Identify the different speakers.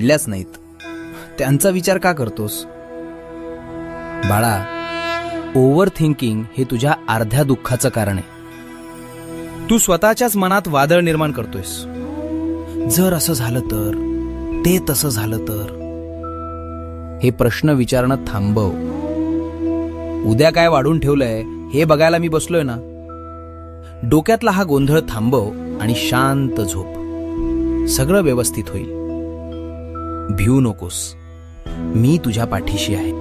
Speaker 1: घडल्याच नाहीत, त्यांचा विचार का करतोस? बाळा, ओव्हर थिंकिंग हे तुझ्या अर्ध्या दुःखाचं कारण आहे. तू स्वतःच्याच मनात वादळ निर्माण करतोयस. जर असं झालं तर, ते तसं झालं तर. हे प्रश्न विचारणं थांबव. उद्या काय वाढून ठेवलंय हे बघायला मी बसलोय ना. डोक्यातला हा गोंधळ थांबव आणि शांत झोप. सगळं व्यवस्थित होईल. भिवू नकोस, मी तुझ्या पाठीशी आहे.